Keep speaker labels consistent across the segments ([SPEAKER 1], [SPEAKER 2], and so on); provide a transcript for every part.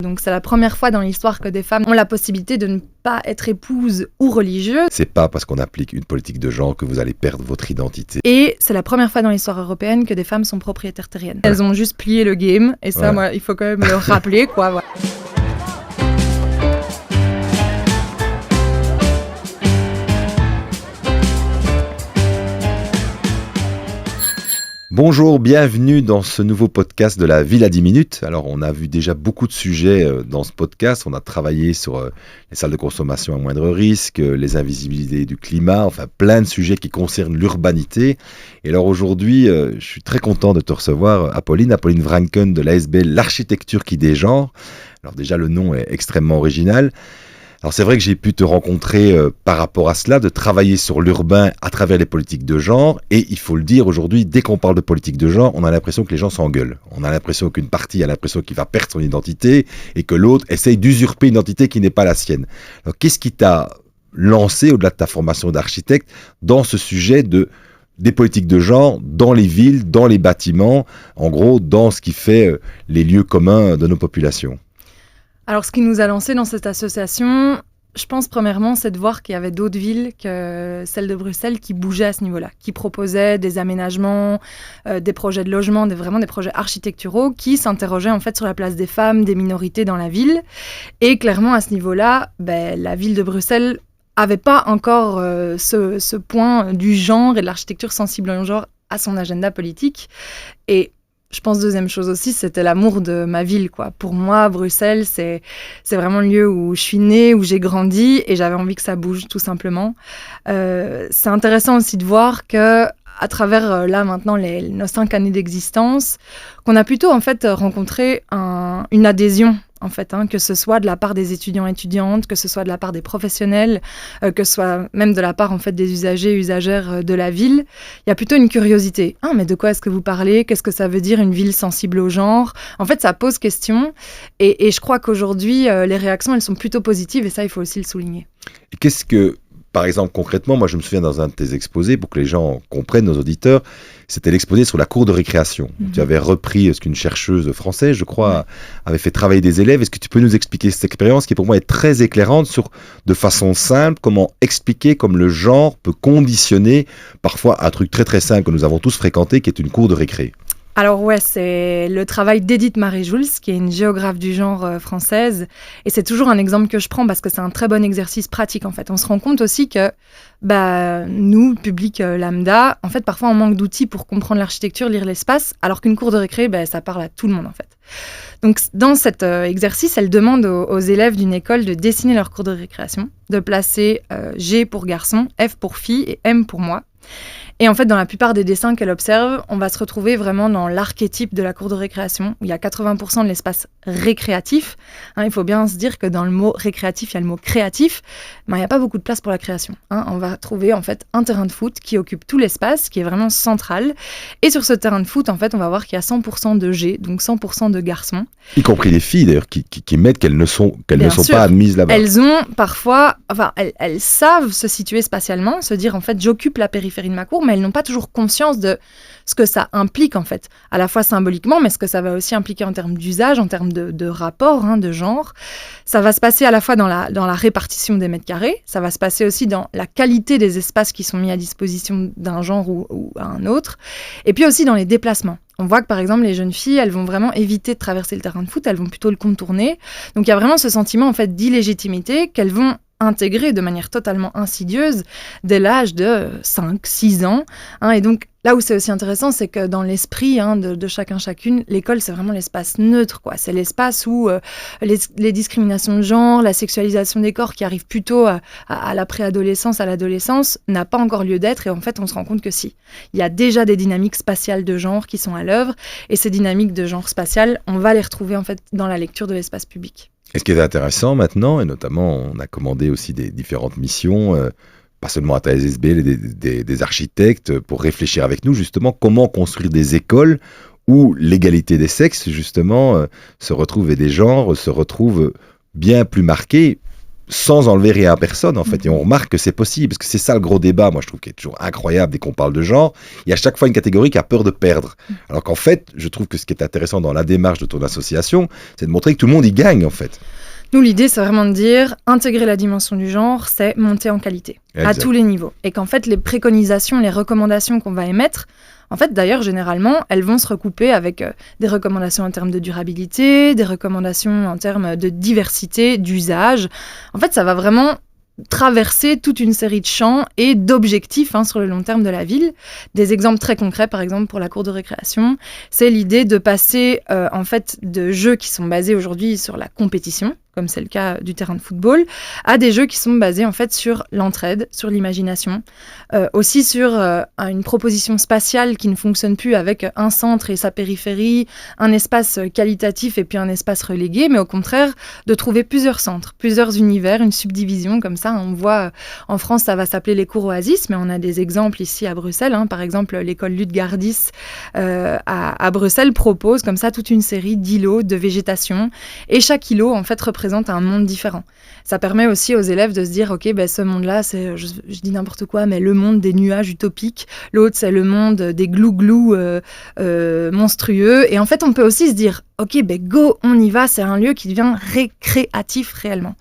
[SPEAKER 1] Donc c'est la première fois dans l'histoire que des femmes ont la possibilité de ne pas être épouses ou religieuses.
[SPEAKER 2] C'est pas parce qu'on applique une politique de genre que vous allez perdre votre identité.
[SPEAKER 1] Et c'est la première fois dans l'histoire européenne que des femmes sont propriétaires terriennes. Elles ont juste plié le game, et ça, moi, il faut quand même le rappeler, quoi. Voilà.
[SPEAKER 2] Bonjour, bienvenue dans ce nouveau podcast de la Ville à 10 minutes. Alors, on a vu déjà beaucoup de sujets dans ce podcast. On a travaillé sur les salles de consommation à moindre risque, les invisibilités du climat, enfin plein de sujets qui concernent l'urbanité. Et alors aujourd'hui, je suis très content de te recevoir, Apolline Vranken de l'ASBL L'Architecture qui dégenre. Alors déjà, le nom est extrêmement original. Alors c'est vrai que j'ai pu te rencontrer par rapport à cela, de travailler sur l'urbain à travers les politiques de genre, et il faut le dire aujourd'hui, dès qu'on parle de politique de genre, on a l'impression que les gens s'engueulent. On a l'impression qu'une partie a l'impression qu'il va perdre son identité, et que l'autre essaye d'usurper une identité qui n'est pas la sienne. Alors qu'est-ce qui t'a lancé, au-delà de ta formation d'architecte, dans ce sujet des politiques de genre dans les villes, dans les bâtiments, en gros dans ce qui fait les lieux communs de nos populations ?
[SPEAKER 1] Alors, ce qui nous a lancé dans cette association, je pense premièrement, c'est de voir qu'il y avait d'autres villes que celle de Bruxelles qui bougeaient à ce niveau-là, qui proposaient des aménagements, des projets de logement, vraiment des projets architecturaux qui s'interrogeaient en fait sur la place des femmes, des minorités dans la ville. Et clairement, à ce niveau-là, la ville de Bruxelles n'avait pas encore ce point du genre et de l'architecture sensible au genre à son agenda politique. Et je pense deuxième chose aussi, c'était l'amour de ma ville, quoi. Pour moi, Bruxelles, c'est vraiment le lieu où je suis née, où j'ai grandi, et j'avais envie que ça bouge, tout simplement. C'est intéressant aussi de voir que, à travers là maintenant nos 5 années d'existence, qu'on a plutôt en fait rencontré une adhésion. En fait, que ce soit de la part des étudiants et étudiantes, que ce soit de la part des professionnels, que ce soit même de la part en fait des usagers et usagères de la ville, il y a plutôt une curiosité. Ah, mais de quoi est-ce que vous parlez ? Qu'est-ce que ça veut dire une ville sensible au genre ? En fait, ça pose question, et je crois qu'aujourd'hui, les réactions, elles sont plutôt positives, et ça, il faut aussi le souligner.
[SPEAKER 2] Et qu'est-ce que, par exemple, concrètement, moi je me souviens dans un de tes exposés, pour que les gens comprennent, nos auditeurs, c'était l'exposé sur la cour de récréation. Tu avais repris ce qu'une chercheuse française, je crois, avait fait travailler des élèves. Est-ce que tu peux nous expliquer cette expérience qui pour moi est très éclairante sur, de façon simple, comment expliquer comme le genre peut conditionner parfois un truc très très simple que nous avons tous fréquenté, qui est une cour de récré?
[SPEAKER 1] Alors ouais, c'est le travail d'Edith Marie-Jules, qui est une géographe du genre française. Et c'est toujours un exemple que je prends parce que c'est un très bon exercice pratique, en fait. On se rend compte aussi que nous, public lambda, en fait, parfois on manque d'outils pour comprendre l'architecture, lire l'espace, alors qu'une cour de récré, ça parle à tout le monde, en fait. Donc dans cet exercice, elle demande aux élèves d'une école de dessiner leur cour de récréation, de placer G pour garçon, F pour fille et M pour moi. Et en fait, dans la plupart des dessins qu'elle observe, on va se retrouver vraiment dans l'archétype de la cour de récréation, où il y a 80% de l'espace récréatif. Il faut bien se dire que dans le mot récréatif, il y a le mot créatif. Il n'y a pas beaucoup de place pour la création. On va trouver en fait un terrain de foot qui occupe tout l'espace, qui est vraiment central. Et sur ce terrain de foot, en fait, on va voir qu'il y a 100% de G, donc 100% de garçons.
[SPEAKER 2] Y compris les filles d'ailleurs, qui mettent qu'elles ne sont pas admises là-bas.
[SPEAKER 1] Elles ont parfois, elles savent se situer spatialement, se dire en fait j'occupe la périphérie de ma cour, mais elles n'ont pas toujours conscience de ce que ça implique en fait, à la fois symboliquement, mais ce que ça va aussi impliquer en termes d'usage, en termes de rapport, de genre. Ça va se passer à la fois dans la répartition des mètres carrés, ça va se passer aussi dans la qualité des espaces qui sont mis à disposition d'un genre ou à un autre, et puis aussi dans les déplacements. On voit que par exemple les jeunes filles, elles vont vraiment éviter de traverser le terrain de foot, elles vont plutôt le contourner. Donc il y a vraiment ce sentiment en fait d'illégitimité qu'elles vont intégrer de manière totalement insidieuse dès l'âge de 5-6 ans. Et donc, là où c'est aussi intéressant, c'est que dans l'esprit de chacun, chacune, l'école, c'est vraiment l'espace neutre, quoi. C'est l'espace où les discriminations de genre, la sexualisation des corps qui arrivent plutôt à la préadolescence, à l'adolescence, n'a pas encore lieu d'être. Et en fait, on se rend compte que si. Il y a déjà des dynamiques spatiales de genre qui sont à l'œuvre. Et ces dynamiques de genre spatial, on va les retrouver en fait dans la lecture de l'espace public.
[SPEAKER 2] Et ce qui est intéressant maintenant, et notamment on a commandé aussi des différentes missions, pas seulement à ASBL et des architectes, pour réfléchir avec nous justement comment construire des écoles où l'égalité des sexes justement se retrouve et des genres se retrouvent bien plus marqués. sans enlever rien à personne, en fait. Et on remarque que c'est possible, parce que c'est ça le gros débat, moi, je trouve, qui est toujours incroyable dès qu'on parle de genre. Il y a à chaque fois une catégorie qui a peur de perdre. Alors qu'en fait, je trouve que ce qui est intéressant dans la démarche de ton association, c'est de montrer que tout le monde y gagne, en fait.
[SPEAKER 1] Nous, l'idée, c'est vraiment de dire, intégrer la dimension du genre, c'est monter en qualité, à tous les niveaux. Et qu'en fait, les préconisations, les recommandations qu'on va émettre, en fait, d'ailleurs, généralement, elles vont se recouper avec des recommandations en termes de durabilité, des recommandations en termes de diversité, d'usage. En fait, ça va vraiment traverser toute une série de champs et d'objectifs sur le long terme de la ville. Des exemples très concrets, par exemple, pour la cour de récréation, c'est l'idée de passer, en fait, de jeux qui sont basés aujourd'hui sur la compétition, comme c'est le cas du terrain de football, à des jeux qui sont basés en fait sur l'entraide, sur l'imagination, aussi sur une proposition spatiale qui ne fonctionne plus avec un centre et sa périphérie, un espace qualitatif et puis un espace relégué, mais au contraire de trouver plusieurs centres, plusieurs univers, une subdivision comme ça. On voit en France ça va s'appeler les cours Oasis, mais on a des exemples ici à Bruxelles, par exemple l'école Lutgardis à Bruxelles propose comme ça toute une série d'îlots de végétation et chaque îlot en fait représente un monde différent. Ça permet aussi aux élèves de se dire, ok, ce monde-là, c'est, je dis n'importe quoi, mais le monde des nuages utopiques. L'autre, c'est le monde des glou-glou monstrueux. Et en fait, on peut aussi se dire, ok, go, on y va. C'est un lieu qui devient récréatif réellement.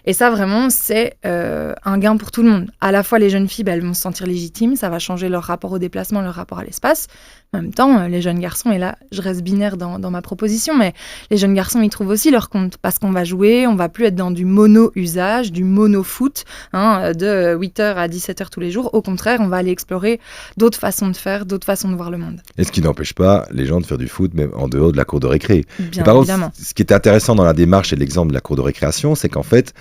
[SPEAKER 1] Et ça, vraiment, c'est un gain pour tout le monde. À la fois, les jeunes filles, elles vont se sentir légitimes. Ça va changer leur rapport au déplacement, leur rapport à l'espace. En même temps, les jeunes garçons, et là, je reste binaire dans ma proposition, mais les jeunes garçons, ils trouvent aussi leur compte parce qu'on va jouer, on va plus être dans du mono-usage, du mono-foot, de 8h à 17h tous les jours. Au contraire, on va aller explorer d'autres façons de faire, d'autres façons de voir le monde.
[SPEAKER 2] Et ce qui n'empêche pas les gens de faire du foot, même en dehors de la cour de récré.
[SPEAKER 1] Bien
[SPEAKER 2] par
[SPEAKER 1] évidemment.
[SPEAKER 2] Contre, ce qui est intéressant dans la démarche et l'exemple de la cour de récréation, c'est qu'en fait,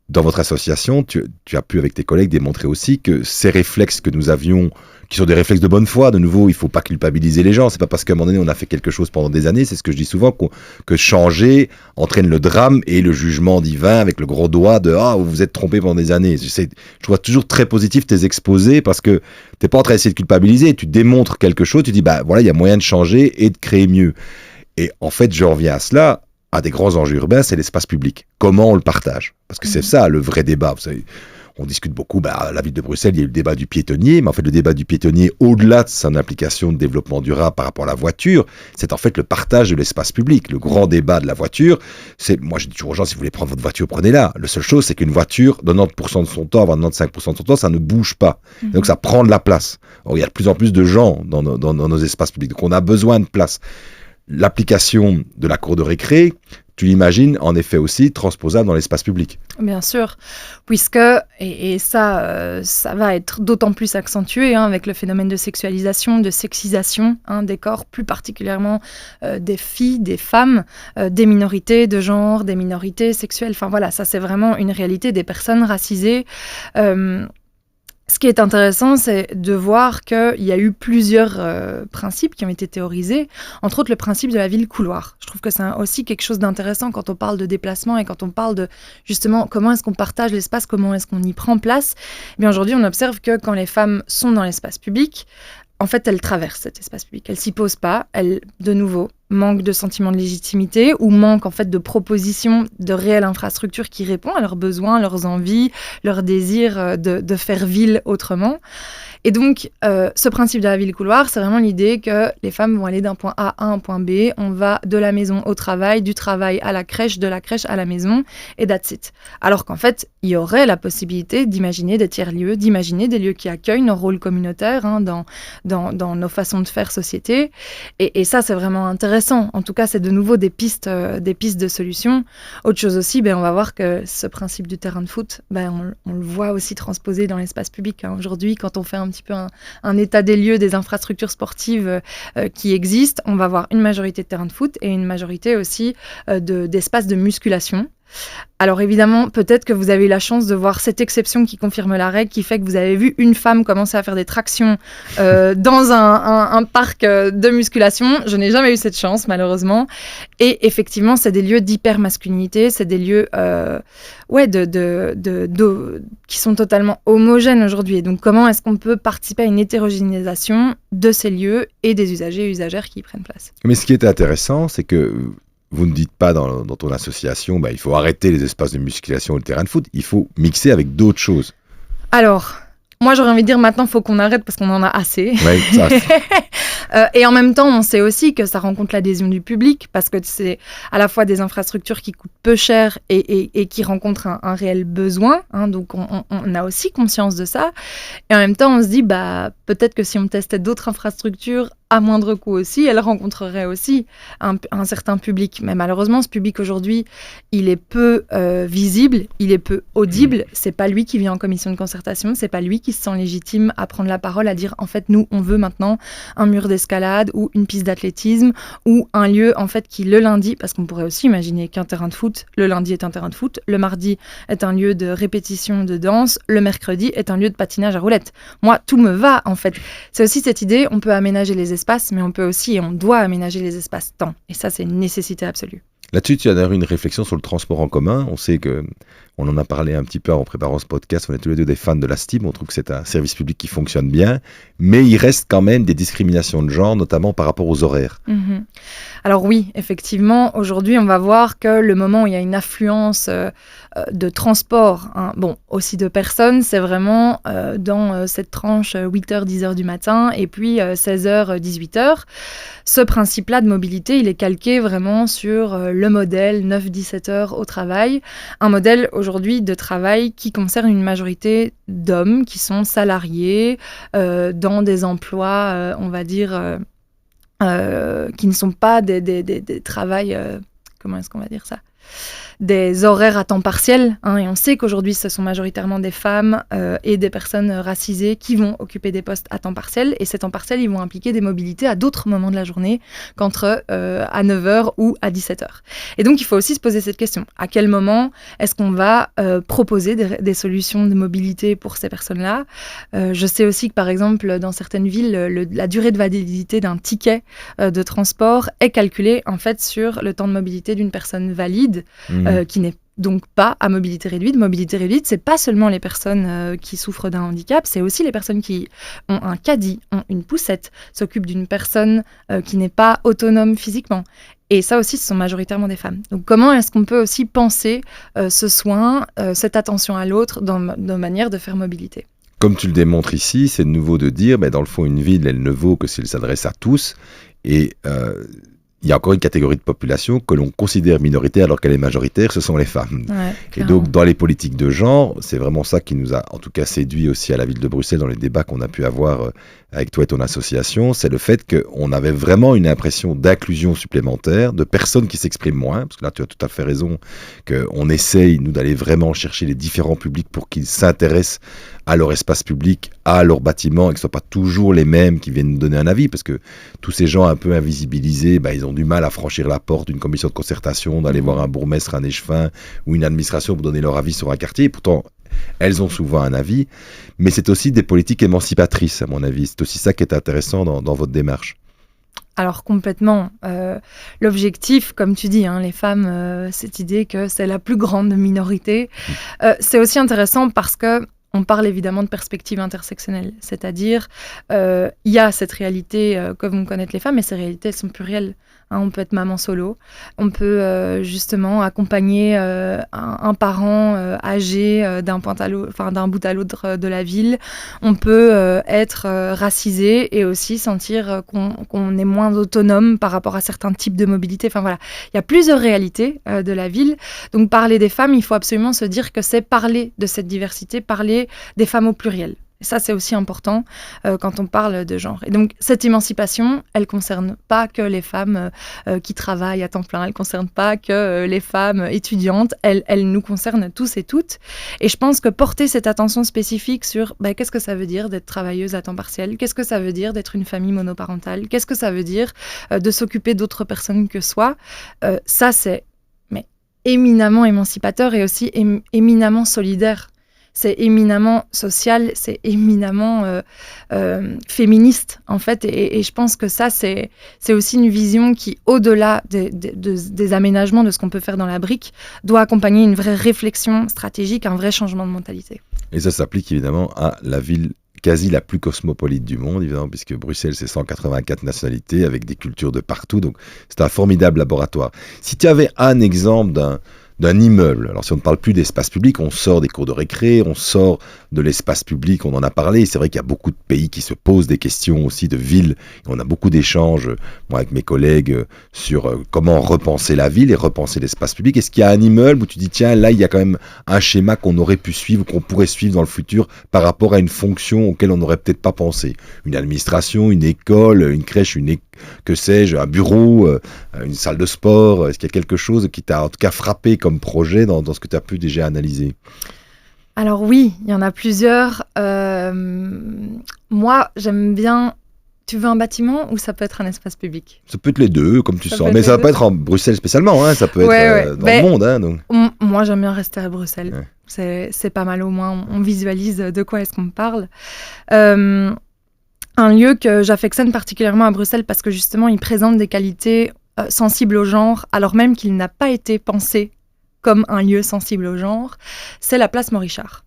[SPEAKER 2] dans votre association, tu as pu, avec tes collègues, démontrer aussi que ces réflexes que nous avions, qui sont des réflexes de bonne foi, de nouveau, il ne faut pas culpabiliser les gens. C'est pas parce qu'à un moment donné, on a fait quelque chose pendant des années, c'est ce que je dis souvent, que changer entraîne le drame et le jugement divin avec le gros doigt de « Ah, vous vous êtes trompé pendant des années ». Je vois toujours très positif tes exposés parce que tu n'es pas en train d'essayer de culpabiliser, tu démontres quelque chose, tu dis « Voilà, il y a moyen de changer et de créer mieux ». Et en fait, je reviens à cela. Un des grands enjeux urbains, c'est l'espace public. Comment on le partage ? Parce que c'est ça le vrai débat. Vous savez, on discute beaucoup, à la ville de Bruxelles, il y a eu le débat du piétonnier, mais en fait le débat du piétonnier, au-delà de son application de développement durable par rapport à la voiture, c'est en fait le partage de l'espace public. Le grand débat de la voiture, moi je dis toujours aux gens, si vous voulez prendre votre voiture, prenez-la. La seule chose, c'est qu'une voiture, 90% de son temps, 95% de son temps, ça ne bouge pas. Donc ça prend de la place. Or, il y a de plus en plus de gens dans nos espaces publics, donc on a besoin de place. L'application de la cour de récré, tu l'imagines en effet aussi transposable dans l'espace public.
[SPEAKER 1] Bien sûr, puisque, et ça va être d'autant plus accentué avec le phénomène de sexualisation, de sexisation des corps, plus particulièrement des filles, des femmes, des minorités de genre, des minorités sexuelles. Enfin voilà, ça c'est vraiment une réalité des personnes racisées. Ce qui est intéressant, c'est de voir qu'il y a eu plusieurs principes qui ont été théorisés, entre autres le principe de la ville couloir. Je trouve que c'est aussi quelque chose d'intéressant quand on parle de déplacement et quand on parle de justement comment est-ce qu'on partage l'espace, comment est-ce qu'on y prend place. Eh bien aujourd'hui, on observe que quand les femmes sont dans l'espace public, en fait, elles traversent cet espace public. Elles s'y posent pas. Elles, de nouveau, manquent de sentiment de légitimité ou manquent en fait de propositions de réelles infrastructures qui répondent à leurs besoins, leurs envies, leurs désirs de faire ville autrement. Et donc, ce principe de la ville couloir, c'est vraiment l'idée que les femmes vont aller d'un point A à un point B. On va de la maison au travail, du travail à la crèche, de la crèche à la maison, et that's it. Alors qu'en fait, il y aurait la possibilité d'imaginer des tiers-lieux, d'imaginer des lieux qui accueillent nos rôles communautaires dans nos façons de faire société. Et ça, c'est vraiment intéressant. En tout cas, c'est de nouveau des pistes de solutions. Autre chose aussi, on va voir que ce principe du terrain de foot, on le voit aussi transposé dans l'espace public. Aujourd'hui, quand on fait un petit peu un état des lieux des infrastructures sportives qui existent, on va voir une majorité de terrains de foot et une majorité aussi d'espaces de musculation. Alors évidemment, peut-être que vous avez eu la chance de voir cette exception qui confirme la règle, qui fait que vous avez vu une femme commencer à faire des tractions dans un parc de musculation. Je n'ai jamais eu cette chance, malheureusement. Et effectivement, c'est des lieux d'hyper-masculinité, c'est des lieux qui sont totalement homogènes aujourd'hui. Et donc, comment est-ce qu'on peut participer à une hétérogénéisation de ces lieux et des usagers et usagères qui y prennent place ?
[SPEAKER 2] Mais ce qui est intéressant, c'est que vous ne dites pas dans ton association, il faut arrêter les espaces de musculation et le terrain de foot. Il faut mixer avec d'autres choses.
[SPEAKER 1] Alors, moi, j'aurais envie de dire maintenant, il faut qu'on arrête parce qu'on en a assez.
[SPEAKER 2] Ouais, ça,
[SPEAKER 1] et en même temps, on sait aussi que ça rencontre l'adhésion du public parce que c'est à la fois des infrastructures qui coûtent peu cher et qui rencontrent un réel besoin. Donc, on a aussi conscience de ça. Et en même temps, on se dit, peut-être que si on testait d'autres infrastructures à moindre coût aussi, elle rencontrerait aussi un certain public. Mais malheureusement, ce public aujourd'hui, il est peu visible, il est peu audible. C'est pas lui qui vient en commission de concertation, c'est pas lui qui se sent légitime à prendre la parole, à dire en fait, nous, on veut maintenant un mur d'escalade ou une piste d'athlétisme ou un lieu en fait qui le lundi, parce qu'on pourrait aussi imaginer qu'un terrain de foot, le lundi est un terrain de foot, le mardi est un lieu de répétition de danse, le mercredi est un lieu de patinage à roulettes. Moi, tout me va en fait. C'est aussi cette idée, on peut aménager les espaces, mais on peut aussi et on doit aménager les espaces-temps. Et ça, c'est une nécessité absolue.
[SPEAKER 2] Là-dessus, tu as d'ailleurs une réflexion sur le transport en commun. On sait que, on en a parlé un petit peu en préparant ce podcast, on est tous les deux des fans de la STIM, on trouve que c'est un service public qui fonctionne bien, mais il reste quand même des discriminations de genre, notamment par rapport aux horaires.
[SPEAKER 1] Alors oui, effectivement, aujourd'hui, on va voir que le moment où il y a une affluence de transport, aussi de personnes, c'est vraiment dans cette tranche 8h, 10h du matin, et puis 16h, 18h. Ce principe-là de mobilité, il est calqué vraiment sur le modèle 9-17 heures au travail, un modèle aujourd'hui de travail qui concerne une majorité d'hommes qui sont salariés dans des emplois, on va dire, qui ne sont pas des travails, comment est-ce qu'on va dire ça ? Des horaires à temps partiel, et on sait qu'aujourd'hui ce sont majoritairement des femmes et des personnes racisées qui vont occuper des postes à temps partiel, et ces temps partiels ils vont impliquer des mobilités à d'autres moments de la journée qu'entre à 9h ou à 17h. Et donc il faut aussi se poser cette question, à quel moment est-ce qu'on va proposer des solutions de mobilité pour ces personnes-là? Je sais aussi que par exemple dans certaines villes, la durée de validité d'un ticket de transport est calculée en fait sur le temps de mobilité d'une personne valide, qui n'est donc pas à mobilité réduite. Mobilité réduite, c'est pas seulement les personnes qui souffrent d'un handicap, c'est aussi les personnes qui ont un caddie, ont une poussette, s'occupent d'une personne qui n'est pas autonome physiquement. Et ça aussi, ce sont majoritairement des femmes. Donc comment est-ce qu'on peut aussi penser ce soin, cette attention à l'autre dans nos manières de faire mobilité?
[SPEAKER 2] Comme tu le démontres ici, c'est de nouveau de dire, dans le fond, une ville, elle ne vaut que si elle s'adresse à tous. Et il y a encore une catégorie de population que l'on considère minoritaire alors qu'elle est majoritaire, ce sont les femmes.
[SPEAKER 1] Ouais,
[SPEAKER 2] et donc, dans les politiques de genre, c'est vraiment ça qui nous a en tout cas séduit aussi à la ville de Bruxelles dans les débats qu'on a pu avoir avec toi et ton association, c'est le fait qu'on avait vraiment une impression d'inclusion supplémentaire, de personnes qui s'expriment moins, parce que là tu as tout à fait raison, qu'on essaye, nous, d'aller vraiment chercher les différents publics pour qu'ils s'intéressent à leur espace public, à leur bâtiment, et que ce ne soient pas toujours les mêmes qui viennent nous donner un avis, parce que tous ces gens un peu invisibilisés, ils ont du mal à franchir la porte d'une commission de concertation, d'aller voir un bourgmestre, un échevin ou une administration pour donner leur avis sur un quartier. Pourtant, elles ont souvent un avis, mais c'est aussi des politiques émancipatrices, à mon avis. C'est aussi ça qui est intéressant dans votre démarche.
[SPEAKER 1] Alors complètement. L'objectif, comme tu dis, les femmes, cette idée que c'est la plus grande minorité, c'est aussi intéressant parce que on parle évidemment de perspective intersectionnelle, c'est-à-dire il y a cette réalité que vont connaître les femmes, mais ces réalités elles sont plurielles. On peut être maman solo, on peut justement accompagner un parent âgé d'un bout à l'autre de la ville. On peut être racisé et aussi sentir qu'on est moins autonome par rapport à certains types de mobilité. Enfin voilà, il y a plusieurs réalités de la ville. Donc parler des femmes, il faut absolument se dire que c'est parler de cette diversité, parler des femmes au pluriel. Et ça, c'est aussi important quand on parle de genre. Et donc, cette émancipation, elle ne concerne pas que les femmes qui travaillent à temps plein, elle ne concerne pas que les femmes étudiantes, elle nous concerne tous et toutes. Et je pense que porter cette attention spécifique sur qu'est-ce que ça veut dire d'être travailleuse à temps partiel, qu'est-ce que ça veut dire d'être une famille monoparentale, qu'est-ce que ça veut dire de s'occuper d'autres personnes que soi, ça, c'est éminemment émancipateur et aussi éminemment solidaire. C'est éminemment social, c'est éminemment féministe, en fait. Et je pense que ça, c'est aussi une vision qui, au-delà des aménagements de ce qu'on peut faire dans la brique, doit accompagner une vraie réflexion stratégique, un vrai changement de mentalité.
[SPEAKER 2] Et ça s'applique évidemment à la ville quasi la plus cosmopolite du monde, évidemment, puisque Bruxelles, c'est 184 nationalités avec des cultures de partout. Donc, c'est un formidable laboratoire. Si tu avais un exemple d'un immeuble. Alors si on ne parle plus d'espace public, on sort des cours de récré, on sort de l'espace public, on en a parlé. C'est vrai qu'il y a beaucoup de pays qui se posent des questions aussi de villes. On a beaucoup d'échanges, moi avec mes collègues, sur comment repenser la ville et repenser l'espace public. Est-ce qu'il y a un immeuble où tu dis, tiens, là, il y a quand même un schéma qu'on aurait pu suivre, qu'on pourrait suivre dans le futur par rapport à une fonction auquel on n'aurait peut-être pas pensé? Une administration, une école, une crèche, que sais-je, un bureau, une salle de sport. Est-ce qu'il y a quelque chose qui t'a en tout cas frappé comme projet dans ce que tu as pu déjà analyser?
[SPEAKER 1] Alors oui, il y en a plusieurs. Moi, j'aime bien... Tu veux un bâtiment ou ça peut être un espace public?
[SPEAKER 2] Ça peut être les deux, comme tu sens. Mais ça va pas être en Bruxelles spécialement, hein. Ça peut être dans le monde. Hein, donc.
[SPEAKER 1] Moi, j'aime bien rester à Bruxelles. Ouais. C'est pas mal, au moins, on visualise de quoi est-ce qu'on parle. Un lieu que j'affectionne particulièrement à Bruxelles parce que justement, il présente des qualités sensibles au genre, alors même qu'il n'a pas été pensé comme un lieu sensible au genre, c'est la place Morichard.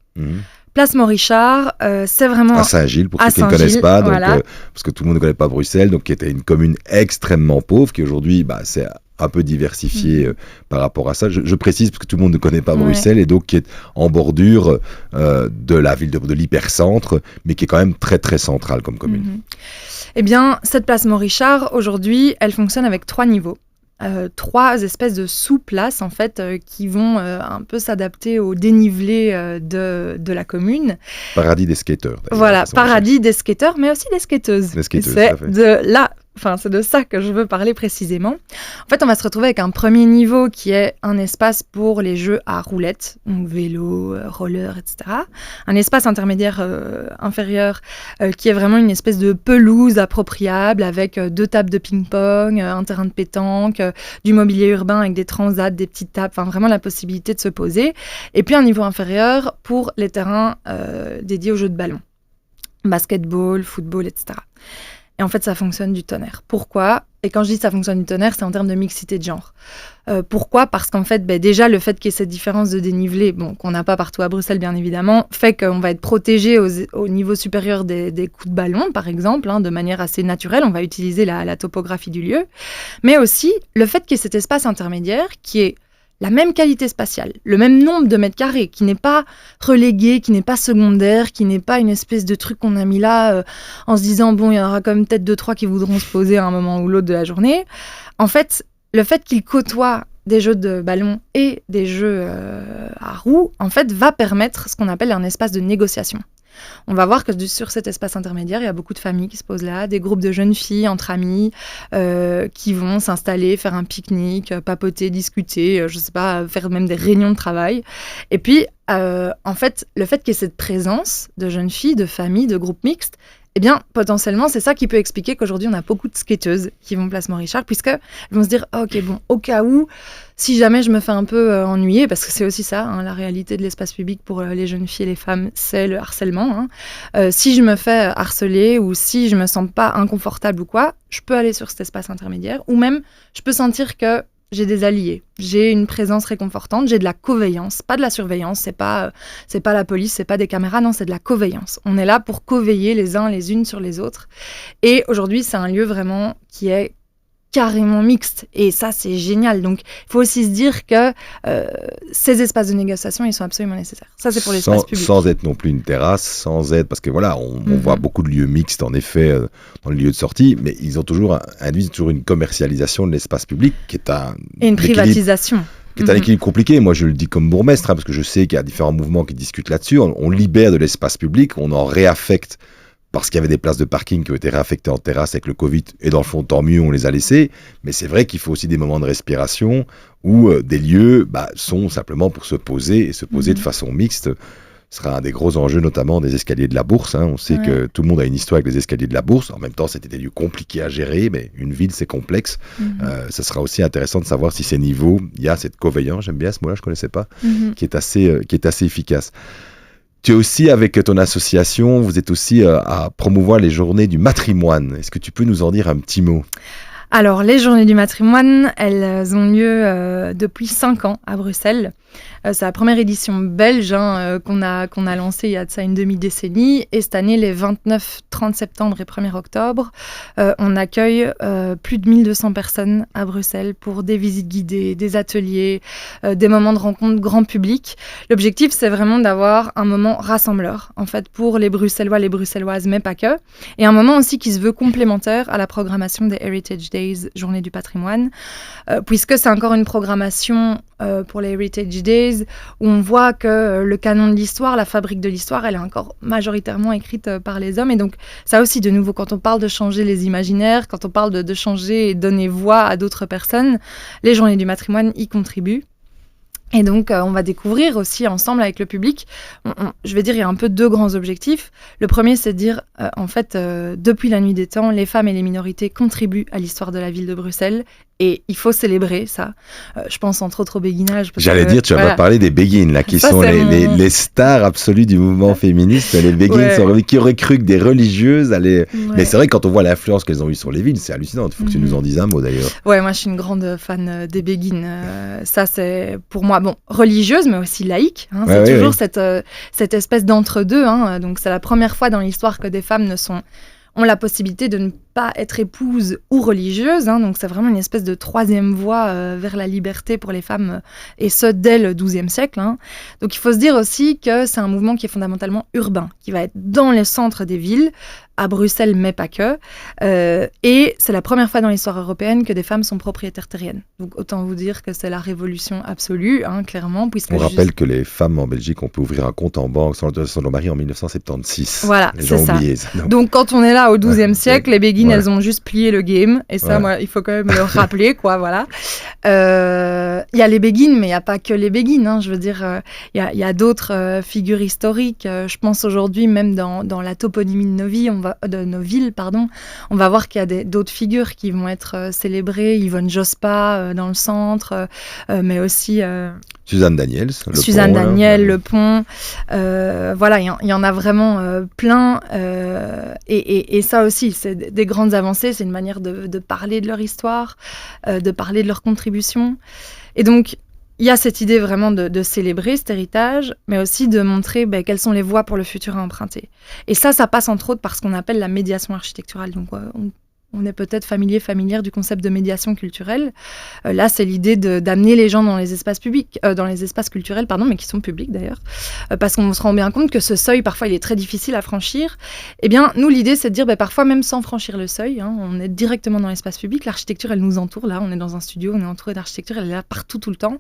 [SPEAKER 1] Place Morichard, c'est vraiment...
[SPEAKER 2] À Saint-Gilles, pour ceux qui ne connaissent pas, donc, parce que tout le monde ne connaît pas Bruxelles, donc qui était une commune extrêmement pauvre, qui aujourd'hui, c'est un peu diversifiée par rapport à ça. Je précise, parce que tout le monde ne connaît pas Bruxelles, et donc qui est en bordure de la ville de l'hypercentre, mais qui est quand même très très centrale comme commune.
[SPEAKER 1] Eh bien, cette place Morichard, aujourd'hui, elle fonctionne avec 3 niveaux. 3 espèces de sous-places en fait qui vont un peu s'adapter au dénivelé de la commune.
[SPEAKER 2] Paradis des skateurs.
[SPEAKER 1] Voilà, paradis des skateurs, mais aussi des skateuses.
[SPEAKER 2] Des skateuses,
[SPEAKER 1] c'est de ça que je veux parler précisément. En fait, on va se retrouver avec un premier niveau qui est un espace pour les jeux à roulettes, donc vélo, roller, etc. Un espace intermédiaire inférieur qui est vraiment une espèce de pelouse appropriable avec 2 tables de ping-pong, un terrain de pétanque, du mobilier urbain avec des transats, des petites tables, enfin vraiment la possibilité de se poser. Et puis un niveau inférieur pour les terrains dédiés aux jeux de ballon, basketball, football, etc. Et en fait, ça fonctionne du tonnerre. Pourquoi ? Et quand je dis ça fonctionne du tonnerre, c'est en termes de mixité de genre. Pourquoi ? Parce qu'en fait, déjà, le fait qu'il y ait cette différence de dénivelé, qu'on n'a pas partout à Bruxelles, bien évidemment, fait qu'on va être protégé au niveau supérieur des coups de ballon, par exemple, de manière assez naturelle. On va utiliser la topographie du lieu. Mais aussi, le fait qu'il y ait cet espace intermédiaire qui est la même qualité spatiale, le même nombre de mètres carrés, qui n'est pas relégué, qui n'est pas secondaire, qui n'est pas une espèce de truc qu'on a mis là en se disant, bon, il y en aura quand même peut-être 2-3 qui voudront se poser à un moment ou l'autre de la journée. En fait, le fait qu'il côtoie des jeux de ballon et des jeux à roues, en fait, va permettre ce qu'on appelle un espace de négociation. On va voir que sur cet espace intermédiaire, il y a beaucoup de familles qui se posent là, des groupes de jeunes filles entre amis qui vont s'installer, faire un pique-nique, papoter, discuter, je sais pas, faire même des réunions de travail. Et puis, en fait, le fait qu'il y ait cette présence de jeunes filles, de familles, de groupes mixtes, eh bien, potentiellement, c'est ça qui peut expliquer qu'aujourd'hui, on a beaucoup de skateuses qui vont place Morichard, puisqu'elles vont se dire, ok, bon, au cas où, si jamais je me fais un peu ennuyer, parce que c'est aussi ça, la réalité de l'espace public pour les jeunes filles et les femmes, c'est le harcèlement. Si je me fais harceler ou si je me sens pas inconfortable ou quoi, je peux aller sur cet espace intermédiaire, ou même, je peux sentir que j'ai des alliés, j'ai une présence réconfortante, j'ai de la coveillance, pas de la surveillance, c'est pas la police, c'est pas des caméras, non, c'est de la coveillance. On est là pour coveiller les uns les unes sur les autres. Et aujourd'hui, c'est un lieu vraiment qui est carrément mixte. Et ça, c'est génial. Donc, il faut aussi se dire que ces espaces de négociation, ils sont absolument nécessaires. Ça, c'est pour l'espace public.
[SPEAKER 2] Sans être non plus une terrasse, sans être... Parce que voilà, on voit beaucoup de lieux mixtes, en effet, dans les lieux de sortie, mais ils ont induisent toujours une commercialisation de l'espace public qui est
[SPEAKER 1] et une privatisation.
[SPEAKER 2] Qui est un équilibre compliqué. Moi, je le dis comme bourgmestre, parce que je sais qu'il y a différents mouvements qui discutent là-dessus. On libère de l'espace public, on en réaffecte parce qu'il y avait des places de parking qui ont été réaffectées en terrasse avec le Covid, et dans le fond, tant mieux, on les a laissées. Mais c'est vrai qu'il faut aussi des moments de respiration où des lieux sont simplement pour se poser, et se poser de façon mixte. Ce sera un des gros enjeux, notamment des escaliers de la Bourse. On sait que tout le monde a une histoire avec les escaliers de la Bourse. En même temps, c'était des lieux compliqués à gérer, mais une ville, c'est complexe. Ce sera aussi intéressant de savoir si ces niveaux, il y a cette coveillance, j'aime bien ce mot-là, je ne connaissais pas, qui est assez efficace. Tu es aussi, avec ton association, vous êtes aussi à promouvoir les journées du matrimoine. Est-ce que tu peux nous en dire un petit mot ?
[SPEAKER 1] Alors, les journées du matrimoine, elles ont lieu depuis 5 ans à Bruxelles. C'est la première édition belge qu'on a lancée il y a de ça une demi-décennie. Et cette année, les 29, 30 septembre et 1er octobre, on accueille plus de 1200 personnes à Bruxelles pour des visites guidées, des ateliers, des moments de rencontre grand public. L'objectif, c'est vraiment d'avoir un moment rassembleur, en fait, pour les Bruxellois, les Bruxelloises, mais pas que. Et un moment aussi qui se veut complémentaire à la programmation des Heritage Days, Journée du patrimoine, puisque c'est encore une programmation pour les Heritage Days où on voit que le canon de l'histoire, la fabrique de l'histoire, elle est encore majoritairement écrite par les hommes. Et donc, ça aussi, de nouveau, quand on parle de changer les imaginaires, quand on parle de changer et donner voix à d'autres personnes, les Journées du patrimoine y contribuent. Et donc, on va découvrir aussi ensemble avec le public, je vais dire, il y a un peu deux grands objectifs. Le premier, c'est de dire, en fait, depuis la nuit des temps, les femmes et les minorités contribuent à l'histoire de la ville de Bruxelles. Et il faut célébrer ça. Je pense entre autres au béguinage.
[SPEAKER 2] J'allais dire, tu vas parler des béguines, là, qui sont les stars absolues du mouvement féministe. Les béguines qui auraient cru que des religieuses allaient... Ouais. Mais c'est vrai que quand on voit l'influence qu'elles ont eue sur les villes, c'est hallucinant. Il faut que tu nous en dises un mot, d'ailleurs.
[SPEAKER 1] Ouais, moi, je suis une grande fan des béguines. Ça, c'est pour moi, religieuse, mais aussi laïque. C'est toujours cette espèce d'entre-deux. Donc, c'est la première fois dans l'histoire que des femmes ont la possibilité de ne pas être épouse ou religieuse. Donc, c'est vraiment une espèce de troisième voie vers la liberté pour les femmes, et ce, dès le XIIe siècle. Donc, il faut se dire aussi que c'est un mouvement qui est fondamentalement urbain, qui va être dans les centres des villes, à Bruxelles, mais pas que. Et c'est la première fois dans l'histoire européenne que des femmes sont propriétaires terriennes. Donc, autant vous dire que c'est la révolution absolue, clairement.
[SPEAKER 2] On rappelle que les femmes en Belgique, on peut ouvrir un compte en banque sans l'autorisation de leur mari en 1976.
[SPEAKER 1] Voilà,
[SPEAKER 2] les gens
[SPEAKER 1] c'est
[SPEAKER 2] ont oublié
[SPEAKER 1] ça.
[SPEAKER 2] Ça.
[SPEAKER 1] Donc, quand on est là au XIIe siècle, les béguines, elles ont juste plié le game. Et ça, moi, il faut quand même le rappeler, quoi, voilà. Il y a les béguines, mais il n'y a pas que les béguines. Je veux dire, il y a d'autres figures historiques. Je pense aujourd'hui, même dans la toponymie de nos villes, on va voir qu'il y a d'autres figures qui vont être célébrées. Yvonne Jospin dans le centre, mais aussi...
[SPEAKER 2] Suzanne Daniels.
[SPEAKER 1] Le Pont. Voilà, il y en a vraiment plein. Et ça aussi, c'est des grandes avancées. C'est une manière de parler de leur histoire, de parler de leur contribution. Et donc, il y a cette idée vraiment de célébrer cet héritage, mais aussi de montrer quelles sont les voies pour le futur à emprunter. Et ça passe entre autres par ce qu'on appelle la médiation architecturale. Donc, on est peut-être familière du concept de médiation culturelle. Là, c'est l'idée d'amener les gens dans les espaces publics, dans les espaces culturels, mais qui sont publics d'ailleurs, parce qu'on se rend bien compte que ce seuil, parfois, il est très difficile à franchir. Eh bien, nous, l'idée, c'est de dire, parfois, même sans franchir le seuil, on est directement dans l'espace public, l'architecture, elle nous entoure, là, on est dans un studio, on est entouré d'architecture, elle est là partout, tout le temps.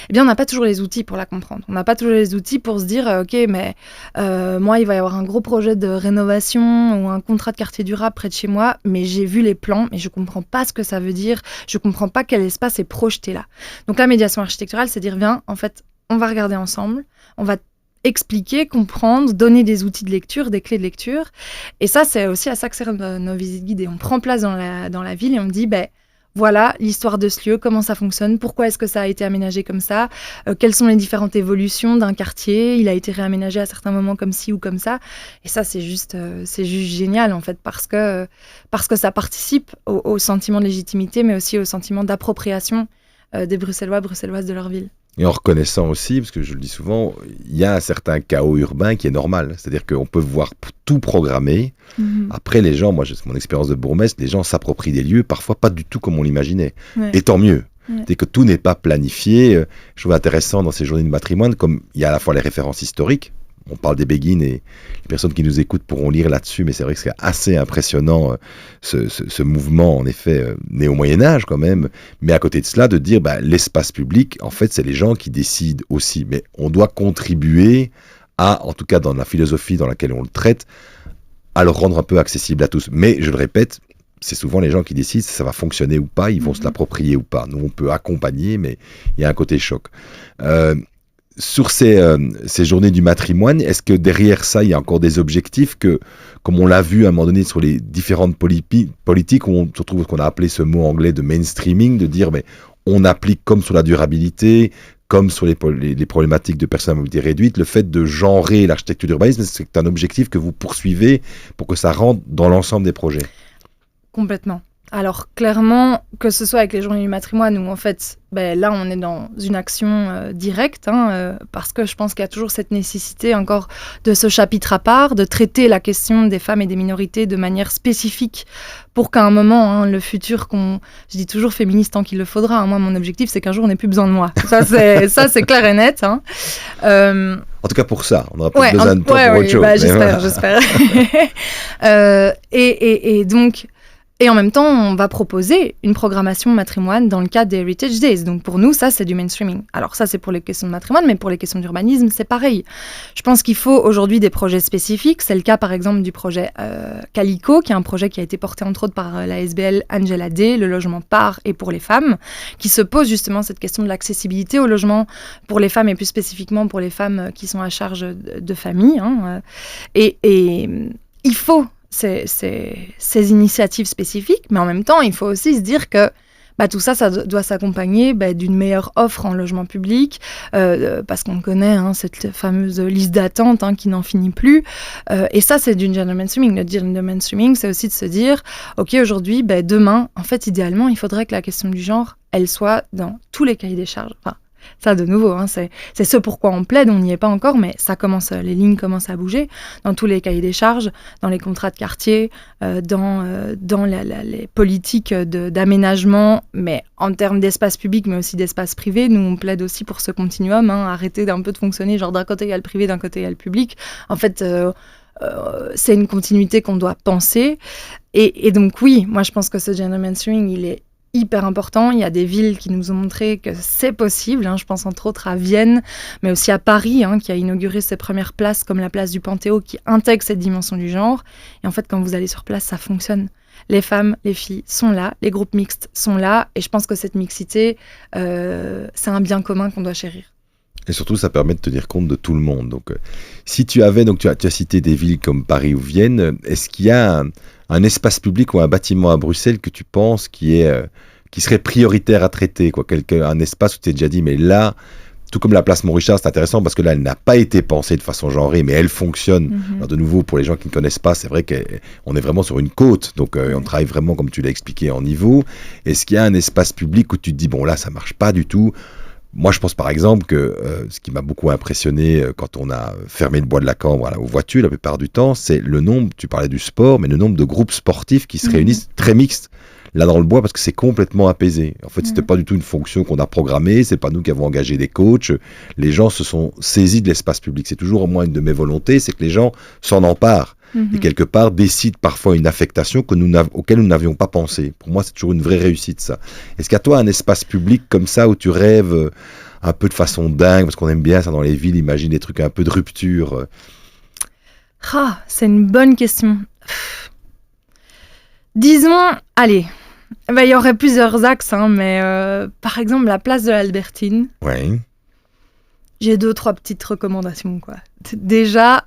[SPEAKER 1] Eh bien, on n'a pas toujours les outils pour la comprendre. On n'a pas toujours les outils pour se dire, OK, mais moi, il va y avoir un gros projet de rénovation ou un contrat de quartier durable près de chez moi, mais j'ai vu les plans, mais je comprends pas ce que ça veut dire, je comprends pas quel espace est projeté là. Donc la médiation architecturale, c'est dire, viens, en fait, on va regarder ensemble, on va expliquer, comprendre, donner des outils de lecture, des clés de lecture. Et ça, c'est aussi à ça que servent nos visites guidées. On prend place dans la ville et on dit, voilà l'histoire de ce lieu, comment ça fonctionne, pourquoi est-ce que ça a été aménagé comme ça, quelles sont les différentes évolutions d'un quartier, il a été réaménagé à certains moments comme ci ou comme ça. Et ça, c'est juste génial, en fait, parce que ça participe au sentiment de légitimité, mais aussi au sentiment d'appropriation des Bruxellois, Bruxelloises de leur ville.
[SPEAKER 2] Et en reconnaissant aussi, parce que je le dis souvent, il y a un certain chaos urbain qui est normal. C'est-à-dire qu'on peut voir tout programmer. Après, les gens, moi, j'ai mon expérience de bourgmestre, les gens s'approprient des lieux, parfois pas du tout comme on l'imaginait. Et tant mieux. C'est que tout n'est pas planifié. Je trouve intéressant dans ces journées de patrimoine, comme il y a à la fois les références historiques. On parle des béguines et les personnes qui nous écoutent pourront lire là-dessus, mais c'est vrai que c'est assez impressionnant ce mouvement, en effet, né au Moyen-Âge quand même. Mais à côté de cela, de dire l'espace public, en fait, c'est les gens qui décident aussi. Mais on doit contribuer à, en tout cas dans la philosophie dans laquelle on le traite, à le rendre un peu accessible à tous. Mais je le répète, c'est souvent les gens qui décident si ça va fonctionner ou pas, ils vont se l'approprier ou pas. Nous, on peut accompagner, mais il y a un côté choc. Sur ces journées du matrimoine, est-ce que derrière ça, il y a encore des objectifs que, comme on l'a vu à un moment donné sur les différentes politiques, où on se retrouve ce qu'on a appelé ce mot anglais de mainstreaming, de dire on applique comme sur la durabilité, comme sur les problématiques de personnes à mobilité réduite, le fait de genrer l'architecture d'urbanisme, c'est un objectif que vous poursuivez pour que ça rentre dans l'ensemble des projets.
[SPEAKER 1] Complètement. Alors clairement, que ce soit avec les journées du matrimoine ou en fait, là on est dans une action directe, parce que je pense qu'il y a toujours cette nécessité encore de ce chapitre à part, de traiter la question des femmes et des minorités de manière spécifique pour qu'à un moment, le futur je dis toujours féministe tant qu'il le faudra, moi mon objectif c'est qu'un jour on n'ait plus besoin de moi. Ça c'est clair et net.
[SPEAKER 2] En tout cas pour ça, on n'aura pas besoin de toi pour autre chose.
[SPEAKER 1] J'espère. Et donc... Et en même temps, on va proposer une programmation matrimoine dans le cadre des Heritage Days. Donc pour nous, ça, c'est du mainstreaming. Alors ça, c'est pour les questions de matrimoine, mais pour les questions d'urbanisme, c'est pareil. Je pense qu'il faut aujourd'hui des projets spécifiques. C'est le cas, par exemple, du projet Calico, qui est un projet qui a été porté, entre autres, par la SBL Angela D, le logement par et pour les femmes, qui se pose justement cette question de l'accessibilité au logement pour les femmes, et plus spécifiquement pour les femmes qui sont à charge de famille. Et il faut ces initiatives spécifiques, mais en même temps, il faut aussi se dire que tout ça doit s'accompagner d'une meilleure offre en logement public, parce qu'on connaît cette fameuse liste d'attente qui n'en finit plus. Et ça, c'est du gender mainstreaming. Le gender mainstreaming, c'est aussi de se dire, OK, aujourd'hui, demain, en fait, idéalement, il faudrait que la question du genre, elle soit dans tous les cahiers des charges. Enfin, ça, de nouveau, c'est ce pourquoi on plaide, on n'y est pas encore, mais les lignes commencent à bouger dans tous les cahiers des charges, dans les contrats de quartier, dans les politiques d'aménagement, mais en termes d'espace public, mais aussi d'espace privé. Nous, on plaide aussi pour ce continuum, arrêter d'un peu de fonctionner, genre d'un côté il y a le privé, d'un côté il y a le public. En fait, c'est une continuité qu'on doit penser. Et donc oui, moi je pense que ce gender mainstreaming, il est hyper important. Il y a des villes qui nous ont montré que c'est possible. Je pense entre autres à Vienne, mais aussi à Paris, qui a inauguré ses premières places comme la place du Panthéon, qui intègre cette dimension du genre. Et en fait, quand vous allez sur place, ça fonctionne. Les femmes, les filles sont là, les groupes mixtes sont là. Et je pense que cette mixité, c'est un bien commun qu'on doit chérir.
[SPEAKER 2] Et surtout, ça permet de tenir compte de tout le monde. Donc, si tu avais, tu as cité des villes comme Paris ou Vienne, est-ce qu'il y a un espace public ou un bâtiment à Bruxelles que tu penses qui serait prioritaire à traiter, un espace où tu t'es déjà dit, mais là, tout comme la place Montrichard, c'est intéressant parce que là, elle n'a pas été pensée de façon genrée, mais elle fonctionne. Mm-hmm. Alors, de nouveau, pour les gens qui ne connaissent pas, c'est vrai qu'on est vraiment sur une côte, donc on travaille vraiment, comme tu l'as expliqué, en niveau. Est-ce qu'il y a un espace public où tu te dis, bon là, ça ne marche pas du tout? Moi, je pense par exemple que ce qui m'a beaucoup impressionné quand on a fermé le bois de la Cambre aux voitures, la plupart du temps, c'est le nombre, tu parlais du sport, mais le nombre de groupes sportifs qui se réunissent très mixtes là dans le bois parce que c'est complètement apaisé. En fait, c'était pas du tout une fonction qu'on a programmée, c'est pas nous qui avons engagé des coachs. Les gens se sont saisis de l'espace public. C'est toujours au moins une de mes volontés, c'est que les gens s'en emparent. Et quelque part décident parfois une affectation auquel nous n'avions pas pensé. Pour moi, c'est toujours une vraie réussite, ça. Est-ce qu'à toi, un espace public comme ça où tu rêves un peu de façon dingue, parce qu'on aime bien ça dans les villes, imagine des trucs un peu de rupture
[SPEAKER 1] c'est une bonne question. Disons, allez, il y aurait plusieurs axes, mais par exemple, la place de l'Albertine.
[SPEAKER 2] Oui.
[SPEAKER 1] J'ai 2-3 petites recommandations, quoi. Déjà,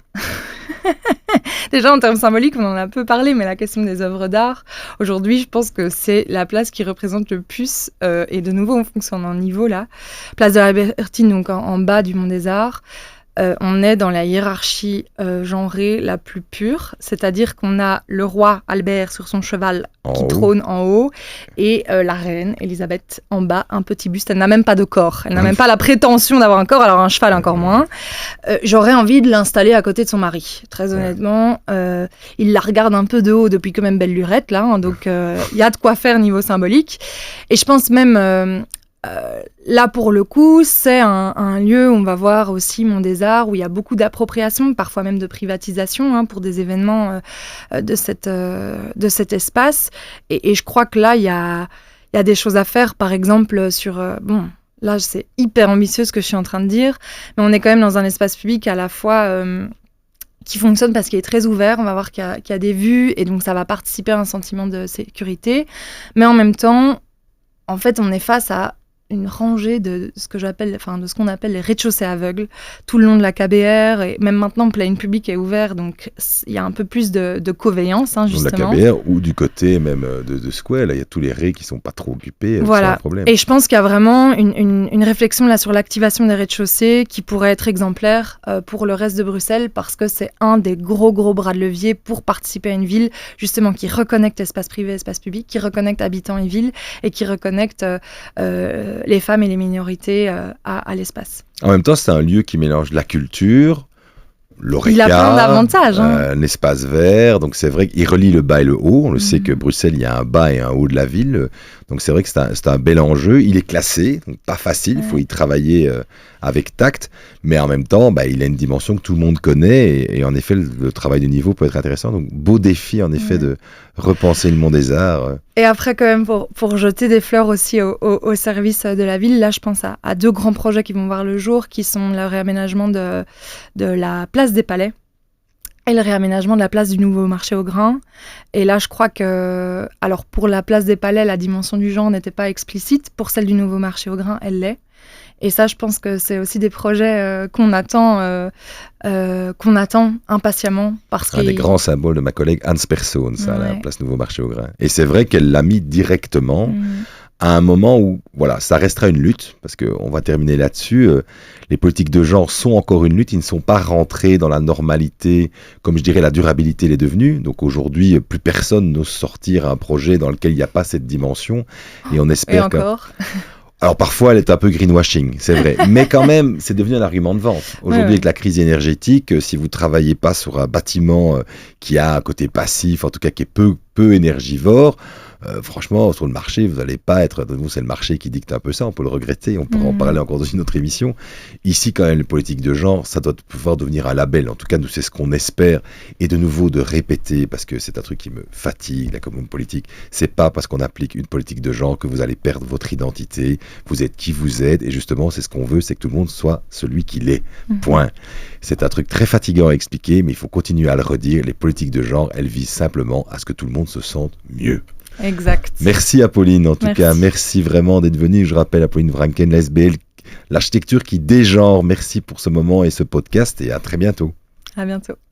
[SPEAKER 1] en termes symboliques, on en a peu parlé, mais la question des œuvres d'art, aujourd'hui, je pense que c'est la place qui représente le plus, et de nouveau, on fonctionne en niveau, là. Place de l'Albertine, donc en bas du Mont des Arts. On est dans la hiérarchie genrée la plus pure, c'est-à-dire qu'on a le roi Albert sur son cheval qui trône en haut et la reine Elisabeth en bas, un petit buste. Elle n'a même pas de corps, elle n'a même pas la prétention d'avoir un corps, alors un cheval encore moins. J'aurais envie de l'installer à côté de son mari, très honnêtement. Il la regarde un peu de haut depuis quand même belle lurette, là, donc il y a de quoi faire niveau symbolique. Et je pense même... là, pour le coup, c'est un lieu où on va voir aussi Mont des Arts, où il y a beaucoup d'appropriation, parfois même de privatisation, pour des événements de cet espace. Et je crois que là, il y a des choses à faire, par exemple, sur... là, c'est hyper ambitieux ce que je suis en train de dire, mais on est quand même dans un espace public à la fois... qui fonctionne parce qu'il est très ouvert, on va voir qu'il y a des vues, et donc ça va participer à un sentiment de sécurité. Mais en même temps, en fait, on est face à une rangée de ce qu'on appelle les rez-de-chaussée aveugles, tout le long de la KBR, et même maintenant, Plaine Publique est ouvert, donc il y a un peu plus de coveillance, justement.
[SPEAKER 2] De la KBR ou du côté même de Square, là, il y a tous les raies qui sont pas trop occupés,
[SPEAKER 1] voilà.
[SPEAKER 2] c'est un problème.
[SPEAKER 1] Et je pense qu'il y a vraiment une réflexion là sur l'activation des rez-de-chaussée qui pourrait être exemplaire pour le reste de Bruxelles, parce que c'est un des gros bras de levier pour participer à une ville, justement, qui reconnecte espace privé, espace public, qui reconnecte habitants et ville, et qui reconnecte les femmes et les minorités à l'espace.
[SPEAKER 2] En même temps, c'est un lieu qui mélange la culture, l'Horeca,
[SPEAKER 1] il a plein d'avantages.
[SPEAKER 2] Un espace vert, donc c'est vrai qu'il relie le bas et le haut. On le sait que Bruxelles, il y a un bas et un haut de la ville, donc c'est vrai que c'est un bel enjeu. Il est classé, donc pas facile, il faut y travailler avec tact, mais en même temps, il a une dimension que tout le monde connaît, et en effet, le travail de niveau peut être intéressant. Donc beau défi, en effet, de repenser le monde des arts.
[SPEAKER 1] Et après, quand même, pour jeter des fleurs aussi au service de la ville, là, je pense à 2 grands projets qui vont voir le jour, qui sont le réaménagement de la place des Palais et le réaménagement de la place du nouveau marché au grain. Et là, je crois que, alors pour la place des Palais, la dimension du genre n'était pas explicite. Pour celle du nouveau marché au grain, elle l'est. Et ça, je pense que c'est aussi des projets qu'on attend impatiemment.
[SPEAKER 2] Un des grands symboles de ma collègue Hans Persson, ça, la place Nouveau Marché au Grain. Et c'est vrai qu'elle l'a mis directement à un moment où, voilà, ça restera une lutte, parce qu'on va terminer là-dessus. Les politiques de genre sont encore une lutte, ils ne sont pas rentrés dans la normalité, comme je dirais la durabilité l'est devenue. Donc aujourd'hui, plus personne n'ose sortir un projet dans lequel il n'y a pas cette dimension. Et on espère que... Alors parfois, elle est un peu greenwashing, c'est vrai. Mais quand même, c'est devenu un argument de vente. Aujourd'hui, avec la crise énergétique, si vous ne travaillez pas sur un bâtiment qui a un côté passif, en tout cas qui est peu énergivore, franchement, sur le marché, vous n'allez pas être... Nous, c'est le marché qui dicte un peu ça, on peut le regretter, on pourra en parler encore dans une autre émission. Ici, quand même, les politiques de genre, ça doit pouvoir devenir un label. En tout cas, nous, c'est ce qu'on espère. Et de nouveau, de répéter, parce que c'est un truc qui me fatigue, la commune politique. C'est pas parce qu'on applique une politique de genre que vous allez perdre votre identité. Vous êtes qui vous êtes. Et justement, c'est ce qu'on veut, c'est que tout le monde soit celui qu'il est. Point. C'est un truc très fatigant à expliquer, mais il faut continuer à le redire. Les politiques de genre, elles visent simplement à ce que tout le monde se sente mieux.
[SPEAKER 1] Exact.
[SPEAKER 2] Merci Apolline, en tout cas, merci vraiment d'être venue. Je rappelle Apolline Vrancken, l'SBL, l'architecture qui dégenre. Merci pour ce moment et ce podcast, et à très bientôt.
[SPEAKER 1] À bientôt.